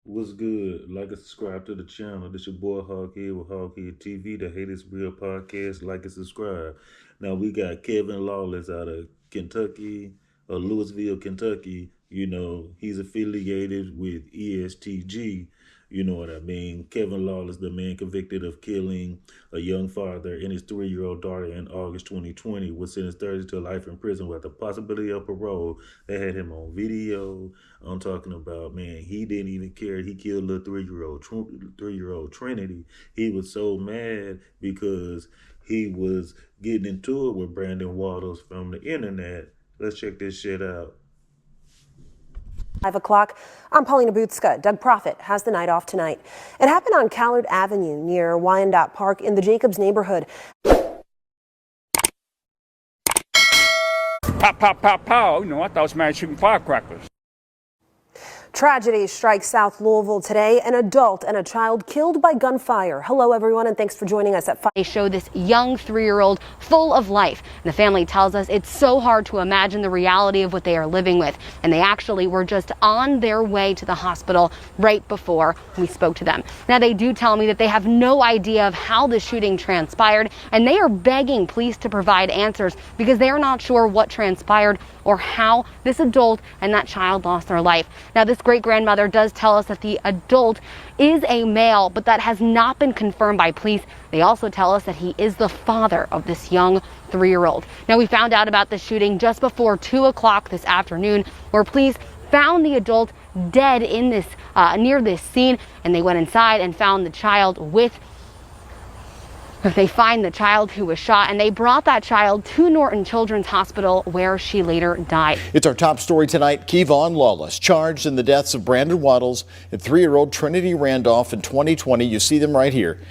What's good? Like and subscribe to the channel. This your boy Hoghead with Hoghead TV, the Hate Is Real podcast. Like and subscribe. Now we got Kevin Lawless out of Kentucky, Louisville, Kentucky. You know, he's affiliated with ESTG. You know what I mean? Kevin Lawless, the man convicted of killing a young father and his 3-year-old daughter in August 2020, was sentenced 30 to life in prison with the possibility of parole. They had him on video. I'm talking about, man, he didn't even care. He killed little 3-year-old Trinity. He was so mad because he was getting into it with Brandon Waddles from the internet. Let's check this shit out. 5 o'clock. I'm Paulina Bootska. Doug Proffitt has the night off tonight. It happened on Callard Avenue near Wyandotte Park in the Jacobs neighborhood. Pow, pow, pow, pow. You know, I thought it was man shooting firecrackers. Tragedy strikes South Louisville today. An adult and a child killed by gunfire. Hello, everyone, and thanks for joining us at 5. They show this young 3-year-old full of life. And the family tells us it's so hard to imagine the reality of what they are living with. And they actually were just on their way to the hospital right before we spoke to them. Now, they do tell me that they have no idea of how the shooting transpired, and they are begging police to provide answers because they are not sure what transpired or how this adult and that child lost their life. Now, this great-grandmother does tell us that the adult is a male, but that has not been confirmed by police. They also tell us that he is the father of this young 3-year-old. Now, we found out about the shooting just before 2 o'clock this afternoon, where police found the adult dead in this near this scene, and they went inside and found the child They find the child who was shot, and they brought that child to Norton Children's Hospital, where she later died. It's our top story tonight. Kevon, Lawless, charged in the deaths of Brandon Waddles and 3-year-old Trinity Randolph in 2020. You see them right here.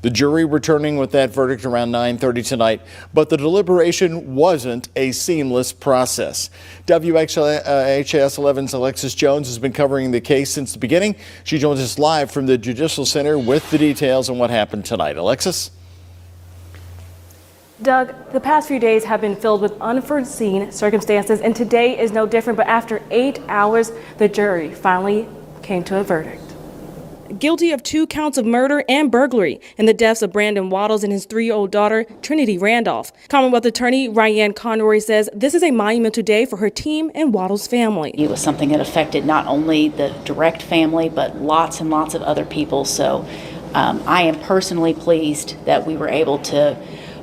The jury returning with that verdict around 9:30 tonight, but the deliberation wasn't a seamless process. WHS 11's Alexis Jones has been covering the case since the beginning. She joins us live from the Judicial Center with the details on what happened tonight. Alexis? Doug, the past few days have been filled with unforeseen circumstances, and today is no different. But after 8 hours, the jury finally came to a verdict. Guilty of 2 counts of murder and burglary in the deaths of Brandon Waddles and his 3-year-old daughter, Trinity Randolph. Commonwealth Attorney Ryan Conroy says this is a monumental day for her team and Waddles' family. It was something that affected not only the direct family, but lots and lots of other people. So I am personally pleased that we were able to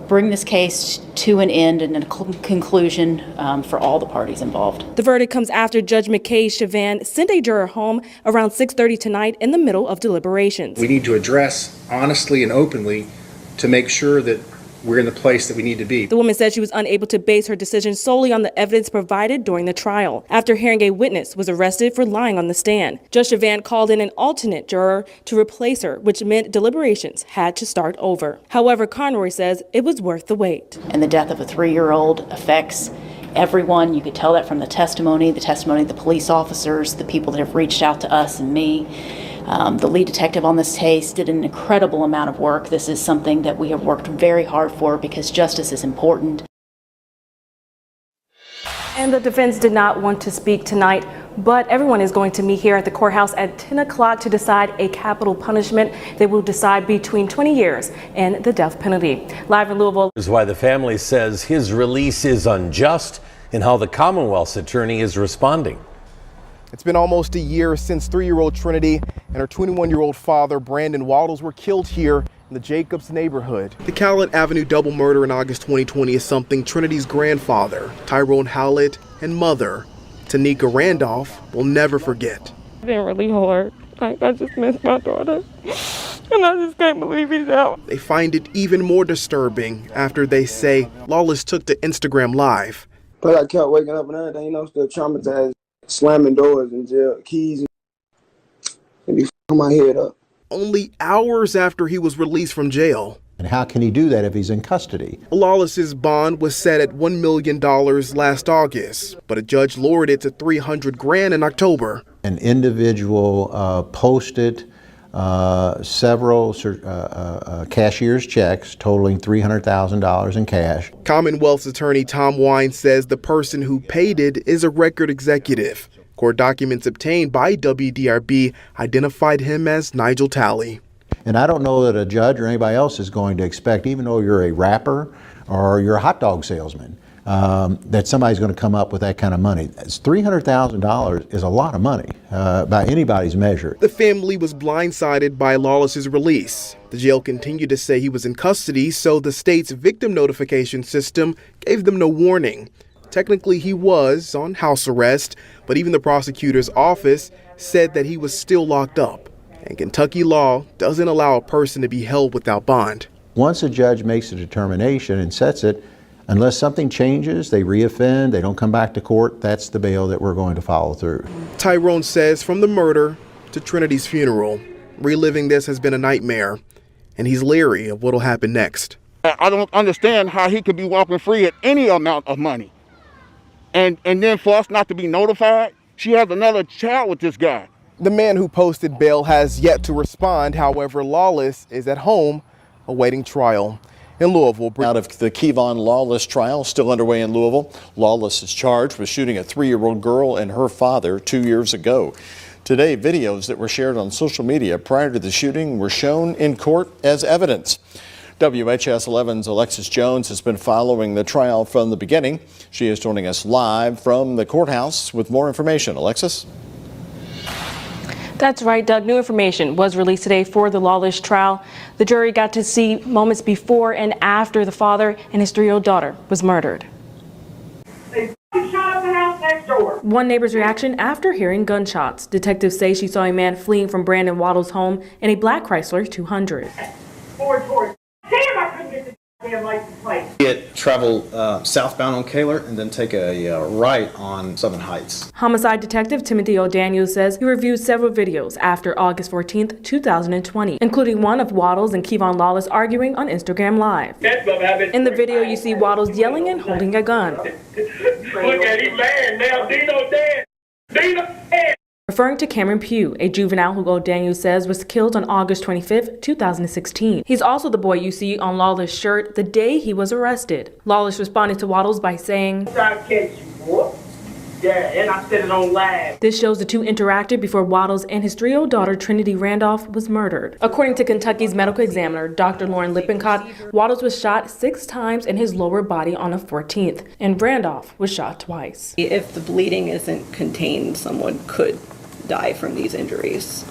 bring this case to an end and a conclusion for all the parties involved. The verdict comes after Judge McKay Chavan sent a juror home around 6:30 tonight in the middle of deliberations. We need to address honestly and openly to make sure that we're in the place that we need to be. The woman said she was unable to base her decision solely on the evidence provided during the trial after hearing a witness was arrested for lying on the stand. Judge Chavan called in an alternate juror to replace her, which meant deliberations had to start over. However, Conroy says it was worth the wait. And the death of a 3-year-old affects everyone. You could tell that from the testimony of the police officers, the people that have reached out to us and me. The lead detective on this case did an incredible amount of work. This is something that we have worked very hard for because justice is important. And the defense did not want to speak tonight, but everyone is going to meet here at the courthouse at 10 o'clock to decide a capital punishment. They will decide between 20 years and the death penalty. Live in Louisville. This is why the family says his release is unjust and how the Commonwealth's attorney is responding. It's been almost a year since 3-year-old Trinity and her 21-year-old father, Brandon Waddles, were killed here in the Jacobs neighborhood. The Callard Avenue double murder in August 2020 is something Trinity's grandfather, Tyrone Howlett, and mother, Tanika Randolph, will never forget. It's been really hard. I just miss my daughter, and I just can't believe he's out. They find it even more disturbing after they say Lawless took to Instagram Live. But I kept waking up and everything, still traumatized. Slamming doors and jail keys and be f***ing my head up. Only hours after he was released from jail. And how can he do that if he's in custody? Lawless's bond was set at $1 million last August, but a judge lowered it to $300,000 in October. An individual posted several cashier's checks totaling $300,000 in cash. Commonwealth's attorney Tom Wine says the person who paid it is a record executive. Court documents obtained by WDRB identified him as Nigel Talley. And I don't know that a judge or anybody else is going to expect, even though you're a rapper or you're a hot dog salesman, that somebody's going to come up with that kind of money. $300,000 is a lot of money by anybody's measure. The family was blindsided by Lawless's release. The jail continued to say he was in custody, so the state's victim notification system gave them no warning. Technically, he was on house arrest, but even the prosecutor's office said that he was still locked up. And Kentucky law doesn't allow a person to be held without bond. Once a judge makes a determination and sets it, unless something changes, they reoffend, they don't come back to court, that's the bail that we're going to follow through. Tyrone says from the murder to Trinity's funeral, reliving this has been a nightmare, and he's leery of what'll happen next. I don't understand how he could be walking free at any amount of money. And then for us not to be notified, she has another child with this guy. The man who posted bail has yet to respond. However, Lawless is at home awaiting trial. In Louisville. Out of the Kevon Lawless trial, still underway in Louisville. Lawless is charged with shooting a 3-year-old girl and her father 2 years ago. Today, videos that were shared on social media prior to the shooting were shown in court as evidence. WHS 11's Alexis Jones has been following the trial from the beginning. She is joining us live from the courthouse with more information. Alexis? That's right, Doug. New information was released today for the Lawless trial. The jury got to see moments before and after the father and his 3-year-old daughter was murdered. They shot up the house next door. One neighbor's reaction after hearing gunshots. Detectives say she saw a man fleeing from Brandon Waddle's home in a black Chrysler 200. Damn, I couldn't get the damn license plate. It travel southbound on Kaler and then take a right on Southern Heights. Homicide detective Timothy O'Daniel says he reviewed several videos after August 14th, 2020, including one of Waddles and Kevon Lawless arguing on Instagram Live. In the video, you see Waddles yelling and holding a gun. Look at him, man. Now Dino dead. Dino dead. Referring to Cameron Pugh, a juvenile who O'Daniel says was killed on August 25, 2016. He's also the boy you see on Lawless' shirt the day he was arrested. Lawless responded to Waddles by saying, "I'll catch you, boy." Yeah, and I said it on live. This shows the two interacted before Waddles and his 3-year-old daughter Trinity Randolph was murdered. According to Kentucky's medical examiner, Dr. Lauren Lippincott, Waddles was shot 6 times in his lower body on the 14th, and Randolph was shot twice. If the bleeding isn't contained, someone could die from these injuries.